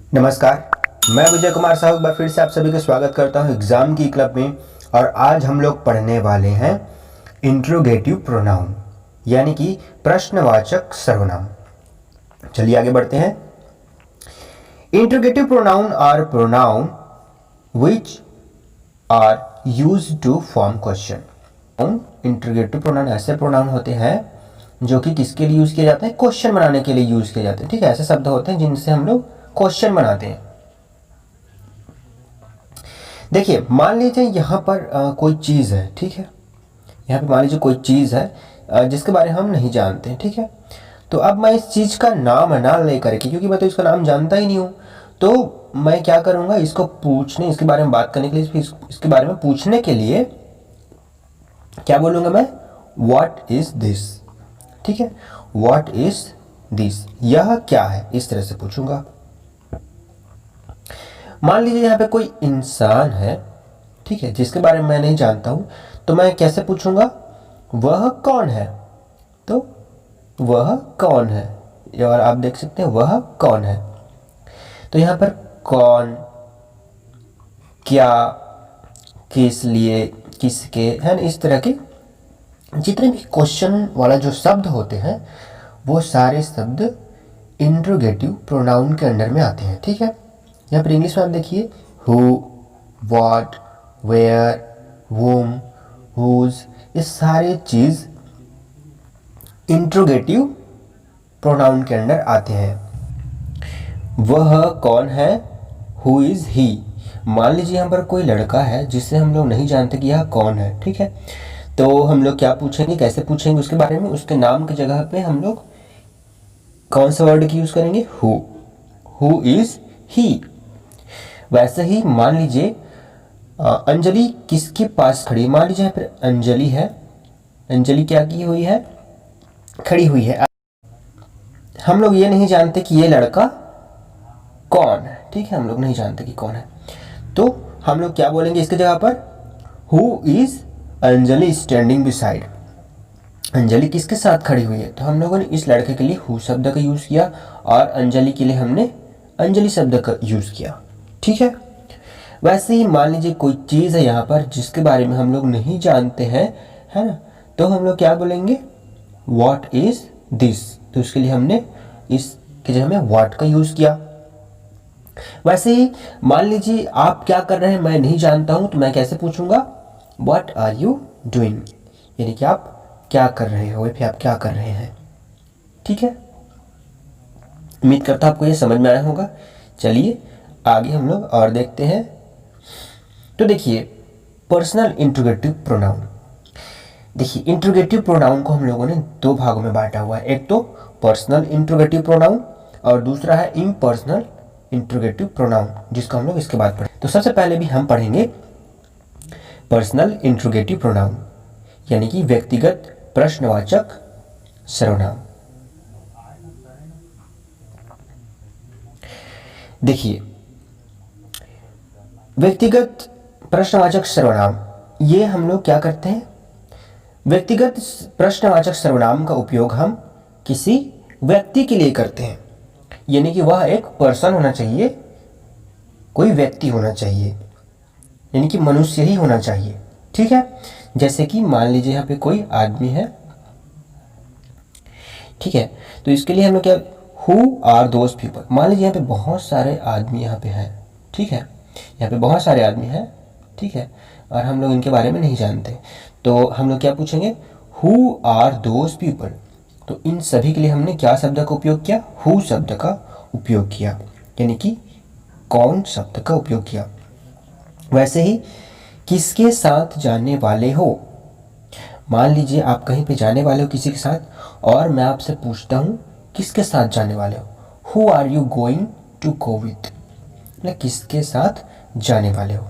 नमस्कार, मैं विजय कुमार साहू एक बार फिर से आप सभी का स्वागत करता हूं एग्ज़ाम की क्लब में। और आज हम लोग पढ़ने वाले हैं इंट्रोगेटिव प्रोनाउन यानी कि प्रश्नवाचक सर्वनाम। चलिए आगे बढ़ते हैं। Interrogative pronoun are pronoun which are used to form question. Interrogative pronoun ऐसे प्रोनाउन होते हैं जो कि किसके लिए यूज़ किए जाते हैं? क्वेश्चन बनाने के लिए यूज़ किए जाते हैं। ठीक है, ऐसे शब्द होते हैं जिनसे हम लोग क्वेश्चन बनाते हैं। देखिए, मान लीजिए यहाँ पर कोई चीज़ है। ठीक है, यहाँ पे मान लीजिए कोई चीज़ है जिसके बारे में हम नहीं जानते हैं। ठीक है, तो अब मैं इस चीज़ का नाम ना लेकर के, क्योंकि मैं तो इसका नाम जानता ही नहीं हूँ, तो मैं क्या करूँगा, इसको पूछने, इसके बारे में बात करने के लिए, इसके बारे में पूछने के लिए क्या बोलूँगा मैं? What is this. ठीक है, व्हाट इज़ दिस, यह क्या है, इस तरह से पूछूंगा। मान लीजिए यहाँ पे कोई इंसान है, ठीक है, जिसके बारे में मैं नहीं जानता हूँ, तो मैं कैसे पूछूंगा? वह कौन है। तो वह कौन है, और आप देख सकते हैं वह कौन है। तो यहाँ पर कौन, क्या, किस लिए, किसके, है ना, इस तरह के जितने भी क्वेश्चन वाला जो शब्द होते हैं वो सारे शब्द इंट्रोगेटिव प्रोनाउन के अंडर में आते हैं। ठीक है, यहाँ पर इंग्लिश में आप देखिए, who, what, where, whom, whose, ये सारे चीज़ इंट्रोगेटिव प्रोनाउन के अंडर आते हैं। वह कौन है, हु इज़ ही। मान लीजिए यहाँ पर कोई लड़का है जिससे हम लोग नहीं जानते कि यह कौन है। ठीक है, तो हम लोग क्या पूछेंगे, कैसे पूछेंगे उसके बारे में? उसके नाम की जगह पे हम लोग कौन सा वर्ड की यूज़ करेंगे? हु इज़ ही। वैसे ही मान लीजिए अंजलि किसके पास खड़ी? मान लीजिए यहाँ पर अंजलि है, अंजलि क्या की हुई है? खड़ी हुई है। हम लोग ये नहीं जानते कि ये लड़का कौन है। ठीक है, हम लोग नहीं जानते कि कौन है, तो हम लोग क्या बोलेंगे इसके जगह पर? Who is Anjali standing beside. Anjali किसके साथ खड़ी हुई है? तो हम लोगों ने इस लड़के के लिए हु शब्द का यूज़ किया और अंजलि के लिए हमने अंजलि शब्द का यूज़ किया। ठीक है, वैसे ही मान लीजिए कोई चीज़ है यहाँ पर जिसके बारे में हम लोग नहीं जानते हैं, है ना, तो हम लोग क्या बोलेंगे? What is this. तो उसके लिए हमने इसके जगह में व्हाट का यूज़ किया। वैसे ही मान लीजिए आप क्या कर रहे हैं मैं नहीं जानता हूँ, तो मैं कैसे पूछूंगा? व्हाट आर यू डूइंग, यानी कि आप क्या कर रहे हो, फिर आप क्या कर रहे हैं। ठीक है, उम्मीद करता हूँ आपको ये समझ में आया होगा। चलिए आगे हम लोग और देखते हैं। तो देखिए, पर्सनल इंट्रोगेटिव प्रोनाउन। देखिए, इंट्रोगेटिव प्रोनाउन को हम लोगों ने दो भागों में बांटा हुआ है। एक तो पर्सनल इंट्रोगेटिव प्रोनाउन और दूसरा है इम्पर्सनल इंट्रोगेटिव प्रोनाउन, जिसको हम लोग इसके बाद पढ़ें। तो सबसे पहले भी हम पढ़ेंगे पर्सनल इंट्रोगेटिव प्रोनाउन, यानी कि व्यक्तिगत प्रश्नवाचक सर्वनाम। देखिए, व्यक्तिगत प्रश्नवाचक सर्वनाम, ये हम लोग क्या करते हैं? व्यक्तिगत प्रश्नवाचक सर्वनाम का उपयोग हम किसी व्यक्ति के लिए करते हैं, यानी कि वह एक पर्सन होना चाहिए, कोई व्यक्ति होना चाहिए, यानी कि मनुष्य ही होना चाहिए। ठीक है, जैसे कि मान लीजिए यहाँ पे कोई आदमी है। ठीक है, तो इसके लिए हम लोग क्या, हु आर दोज पीपल। मान लीजिए यहाँ पे बहुत सारे आदमी यहाँ पे हैं। ठीक है, यहाँ पे बहुत सारे आदमी हैं। ठीक है, और हम लोग इनके बारे में नहीं जानते, तो हम लोग क्या पूछेंगे? Who are those people. तो इन सभी के लिए हमने क्या शब्द का उपयोग किया? हु शब्द का उपयोग किया, यानी कि कौन शब्द का उपयोग किया। वैसे ही किसके साथ जाने वाले हो। मान लीजिए आप कहीं पे जाने वाले हो किसी के साथ, और मैं आपसे पूछता हूँ किसके साथ जाने वाले हो? Who are you going to go with, मतलब किसके साथ जाने वाले हो।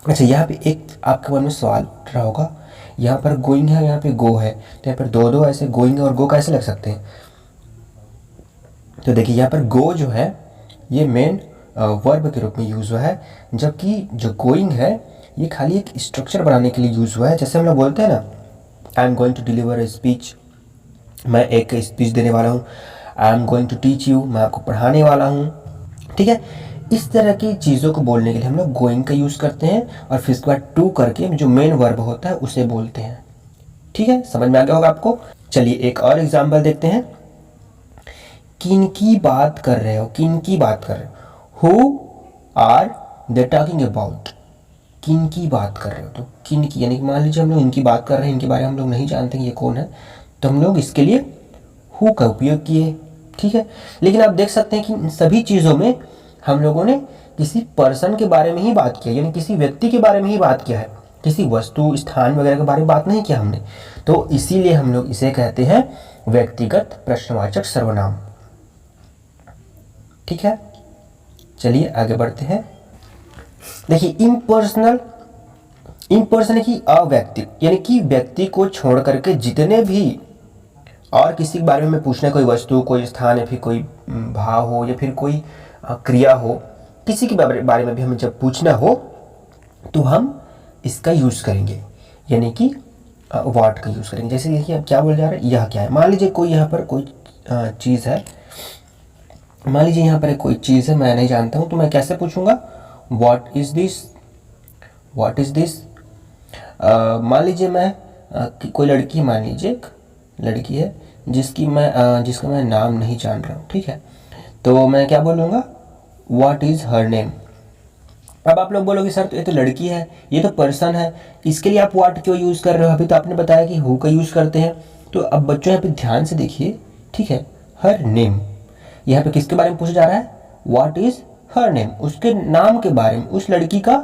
अच्छा, यहाँ पे एक आपके मन में सवाल उठ रहा होगा, यहाँ पर गोइंग है, यहाँ पे गो है, तो यहाँ पर दो दो ऐसे गोइंग और गो कैसे लग सकते हैं? तो देखिए, यहाँ पर गो जो है ये मेन वर्ब के रूप में यूज़ हुआ है, जबकि जो गोइंग है ये खाली एक स्ट्रक्चर बनाने के लिए यूज़ हुआ है। जैसे हम लोग बोलते हैं ना, I am going to deliver a speech, मैं एक स्पीच देने वाला हूँ। I am going to teach you, मैं आपको पढ़ाने वाला हूँ। ठीक है। इस तरह की चीज़ों को बोलने के लिए हम लोग गोइंग का यूज़ करते हैं और फिर उसके बाद टू करके जो मेन वर्ब होता है उसे बोलते हैं। ठीक है, समझ में आ गया होगा आपको। चलिए एक और एग्जाम्पल देखते हैं। किन की बात कर रहे हो, किन की बात कर रहे हो, who are they talking about, किन की बात कर रहे हो। तो किन की यानी कि मान लीजिए हम लोग इनकी बात कर रहे हैं, इनके बारे में हम लोग नहीं जानते ये कौन है, तो हम लोग इसके लिए हु का उपयोग किए। ठीक है, लेकिन आप देख सकते हैं कि इन सभी चीज़ों में हम लोगों ने किसी पर्सन के बारे में ही बात किया, यानी किसी व्यक्ति के बारे में ही बात किया है, किसी वस्तु स्थान वगैरह के बारे में बात नहीं किया हमने। तो इसीलिए हम लोग इसे कहते हैं व्यक्तिगत प्रश्नवाचक सर्वनाम। ठीक है, चलिए आगे बढ़ते हैं। देखिए इम्पर्सनल, इम्पर्सनल की अव्यक्ति, यानी कि व्यक्ति को छोड़ करके जितने भी और किसी के बारे में पूछना, कोई वस्तु, कोई स्थान या फिर कोई भाव हो या फिर कोई क्रिया हो, किसी के बारे में भी हमें जब पूछना हो तो हम इसका यूज़ करेंगे, यानी कि व्हाट का यूज़ करेंगे। जैसे देखिए आप क्या बोल जा रहे हैं, यह क्या है। मान लीजिए कोई यहाँ पर कोई चीज़ है, मान लीजिए यहाँ पर एक कोई चीज़ है, मैं नहीं जानता हूँ, तो मैं कैसे पूछूंगा, what is this, what is this. मान लीजिए मैं कोई लड़की, मान लीजिए एक लड़की है जिसका मैं नाम नहीं जान रहा हूँ। ठीक है, तो मैं क्या बोलूँगा, व्हाट इज़ हर नेम। अब आप लोग बोलोगे सर तो ये तो लड़की है, ये तो पर्सन है, इसके लिए आप व्हाट क्यों यूज़ कर रहे हो, अभी तो आपने बताया कि हु का यूज़ करते हैं। तो अब बच्चों यहाँ पे ध्यान से देखिए, ठीक है, हर नेम, यहाँ पे किसके बारे में पूछा जा रहा है, व्हाट इज़ हर नेम, उसके नाम के बारे में, उस लड़की का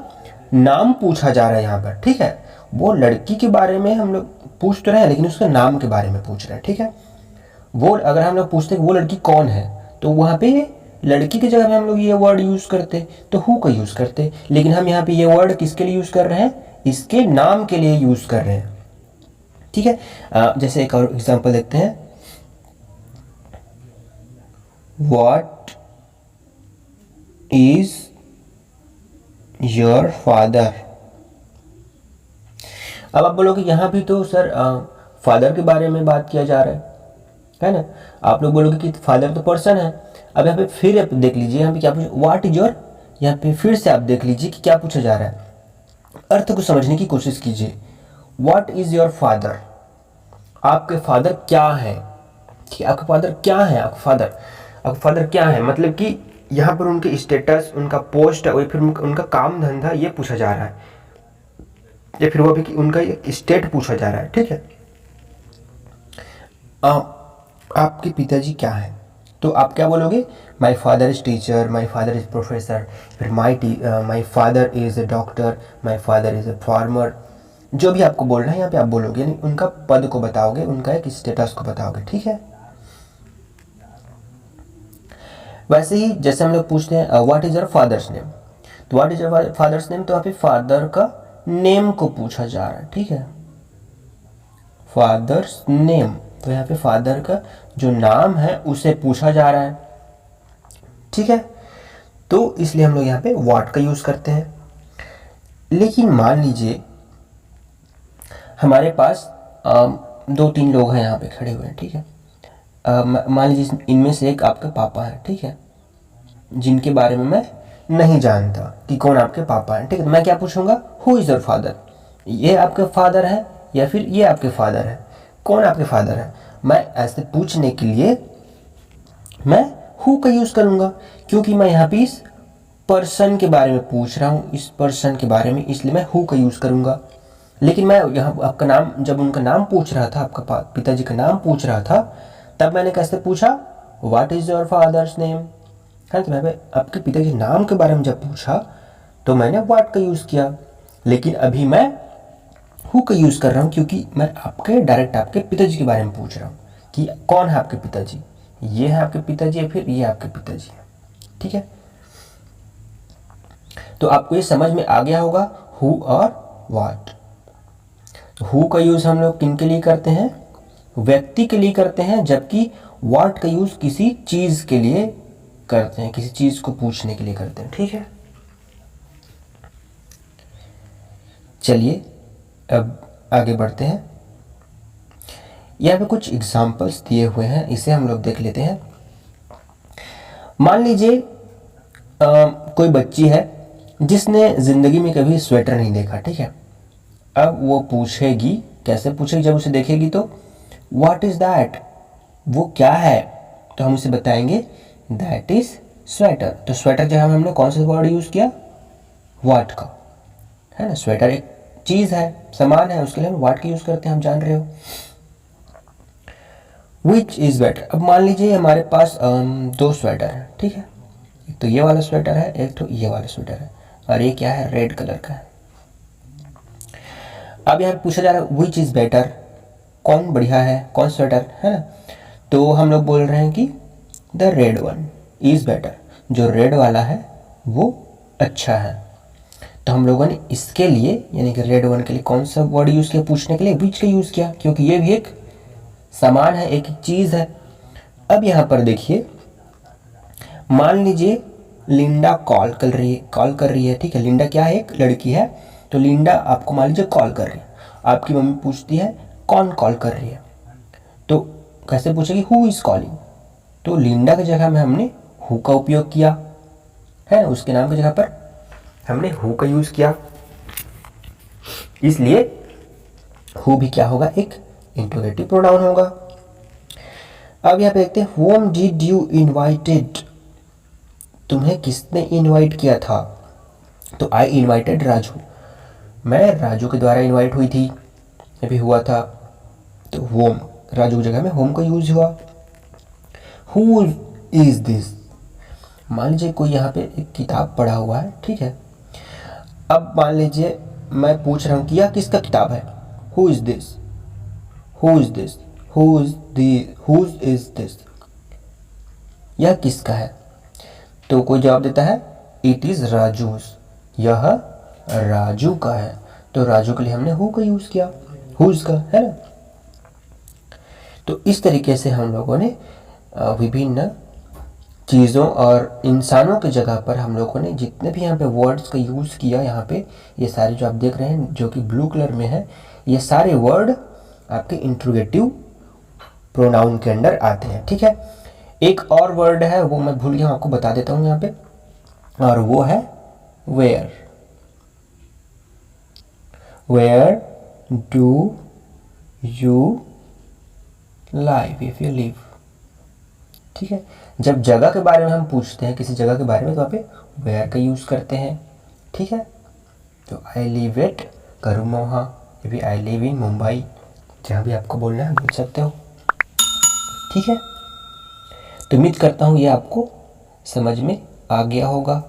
नाम पूछा जा रहा है यहाँ पर। ठीक है, वो लड़की के बारे में हम लोग पूछ तो रहे हैं लेकिन उसके नाम के बारे में पूछ रहे हैं। ठीक है, वो अगर हम लोग पूछते हैं वो लड़की कौन है, तो वहाँ पे लड़की की जगह में हम लोग ये वर्ड यूज़ करते तो हु का यूज़ करते, लेकिन हम यहाँ पे ये वर्ड किसके लिए यूज़ कर रहे हैं, इसके नाम के लिए यूज़ कर रहे हैं। ठीक है, जैसे एक और एग्जांपल देखते हैं, व्हाट इज योर फादर। अब आप बोलोगे यहाँ भी तो सर फादर के बारे में बात किया जा रहा है ना। आप लोग बोलोगे कि फादर तो पर्सन है। अब यहाँ पे फिर आप देख लीजिए, यहाँ पे क्या पूछा, व्हाट इज योर, यहाँ पे फिर से आप देख लीजिए कि क्या पूछा जा रहा है, अर्थ को समझने की कोशिश कीजिए। व्हाट इज योर फादर, आपके फादर क्या है, कि आपके फादर क्या है, आपके फादर क्या है, मतलब कि यहाँ पर उनके स्टेटस, उनका पोस्ट और फिर उनका काम धंधा ये पूछा जा रहा है, या फिर वो भी कि उनका स्टेट पूछा जा रहा है। ठीक है, आपके पिताजी क्या है, तो आप क्या बोलोगे, my father is teacher, my father is professor, फिर my father is a doctor, my father is a farmer. जो भी आपको बोलना है यहाँ पे आप बोलोगे, यानी उनका पद को बताओगे, उनका एक स्टेटस को बताओगे। ठीक है, वैसे ही जैसे हम लोग पूछते हैं what is your father's name, तो what is your father's name, तो यहाँ पे फादर का नेम को पूछा जा रहा है। ठीक है, फादर्स नेम, तो यहाँ पे फादर का जो नाम है उसे पूछा जा रहा है। ठीक है, तो इसलिए हम लोग यहाँ पे व्हाट का यूज़ करते हैं। लेकिन मान लीजिए हमारे पास 2-3 लोग हैं यहाँ पे खड़े हुए हैं। ठीक है, मान लीजिए इनमें से एक आपके पापा है। ठीक है, जिनके बारे में मैं नहीं जानता कि कौन आपके पापा हैं। ठीक है, तो मैं क्या पूछूंगा, हु इज़ योर फादर, ये आपके फादर है या फिर ये आपके फादर है, कौन आपके फादर है। मैं ऐसे पूछने के लिए मैं हु का यूज़ करूँगा, क्योंकि मैं यहाँ पे इस पर्सन के बारे में पूछ रहा हूँ, इस पर्सन के बारे में, इसलिए मैं हु का यूज़ करूँगा। लेकिन मैं यहाँ आपका नाम, जब उनका नाम पूछ रहा था, आपका पिताजी का नाम पूछ रहा था, तब मैंने कैसे पूछा, what is your father's name है। तो मैं आपके पिता के नाम के बारे में जब पूछा तो मैंने व्हाट का यूज़ किया, लेकिन अभी मैं हु का यूज़ कर रहा हूँ, क्योंकि मैं डायरेक्ट आपके पिताजी के बारे में पूछ रहा हूँ कि कौन है आपके पिताजी, ये है आपके पिताजी या फिर ये आपके पिताजी है। ठीक है, तो आपको ये समझ में आ गया होगा हु और व्हाट। हु का यूज़ हम लोग किन के लिए करते हैं, व्यक्ति के लिए करते हैं, जबकि व्हाट का यूज़ किसी चीज़ के लिए करते हैं, किसी चीज़ को पूछने के लिए करते हैं। ठीक है, चलिए अब आगे बढ़ते हैं। यहाँ पे कुछ एग्जाम्पल्स दिए हुए हैं, इसे हम लोग देख लेते हैं। मान लीजिए कोई बच्ची है जिसने ज़िंदगी में कभी स्वेटर नहीं देखा, ठीक है। अब वो पूछेगी, कैसे पूछेगी, जब उसे देखेगी तो व्हाट इज़ दैट, वो क्या है, तो हम उसे बताएंगे दैट इज़ स्वेटर। तो स्वेटर जो है हमने कौन सा वर्ड यूज़ किया, व्हाट का, है ना। स्वेटर एक चीज़ है, सामान है, उसके लिए हम व्हाट का यूज़ करते हैं, हम जान रहे हो। विच इज़ बेटर, अब मान लीजिए हमारे पास दो स्वेटर है, ठीक है। एक तो ये वाला स्वेटर है, एक तो ये वाला स्वेटर है, और ये क्या है, रेड कलर का है। अब यहाँ पूछा जा रहा है विच इज़ बेटर, कौन बढ़िया है, कौन स्वेटर, है ना। तो हम लोग बोल रहे हैं कि the red one is better, जो रेड वाला है वो अच्छा है। तो हम लोगों ने इसके लिए यानी कि रेड वन के लिए कौन सा वर्ड यूज़ किया, पूछने के लिए विच का यूज़ किया, क्योंकि ये भी एक सामान है, एक चीज़ है। अब यहाँ पर देखिए, मान लीजिए लिंडा कॉल कर रही है, ठीक है। लिंडा क्या है, एक लड़की है। तो लिंडा आपको मान लीजिए कॉल कर रही है, आपकी मम्मी पूछती है कौन कॉल कर रही है, तो कैसे पूछेगी, हु इज़ कॉलिंग। तो लिंडा की जगह में हमने हु का उपयोग किया, है ना, उसके नाम की जगह पर हमने हु का यूज़ किया, इसलिए हु भी क्या होगा, एक इंट्रोगेटिव प्रोनाउन होगा। अब यहाँ पे देखते हैं व्हॉम डिड यू इनवाइटेड, तुम्हें किसने इनवाइट किया था। तो आई इनवाइटेड राजू, मैं राजू के द्वारा इनवाइट हुई थी, अभी हुआ था। तो व्हॉम, राजू की जगह में होम का यूज हुआ। हु इज दिस, मान लीजिए कोई यहाँ पे एक किताब पढ़ा हुआ है, ठीक है। अब मान लीजिए मैं पूछ रहा हूँ कि यह किसका किताब है, who is this, who is this, who is this, यह किसका है। तो कोई जवाब देता है इट इज राजूज, यह राजू का है। तो राजू के लिए हमने हु का यूज किया, हुज का, है ना। तो इस तरीके से हम लोगों ने विभिन्न चीज़ों और इंसानों की जगह पर हम लोगों ने जितने भी यहाँ पे वर्ड्स का यूज़ किया, यहाँ पे ये सारे जो आप देख रहे हैं जो कि ब्लू कलर में है, ये सारे वर्ड आपके इंट्रोगेटिव प्रोनाउन के अंदर आते हैं, ठीक है। एक और वर्ड है वो मैं भूल गया, आपको बता देता हूँ यहाँ पे, और वो है where. Where do you live, if you live, ठीक है। जब जगह के बारे में हम पूछते हैं, किसी जगह के बारे में, तो वहाँ पे वेयर का यूज़ करते हैं, ठीक है। तो आई लिव एट करूमोहा, या फिर आई लिव इन मुंबई, जहाँ भी आपको बोलना है बोल सकते हो, ठीक है। तो उम्मीद करता हूँ ये आपको समझ में आ गया होगा।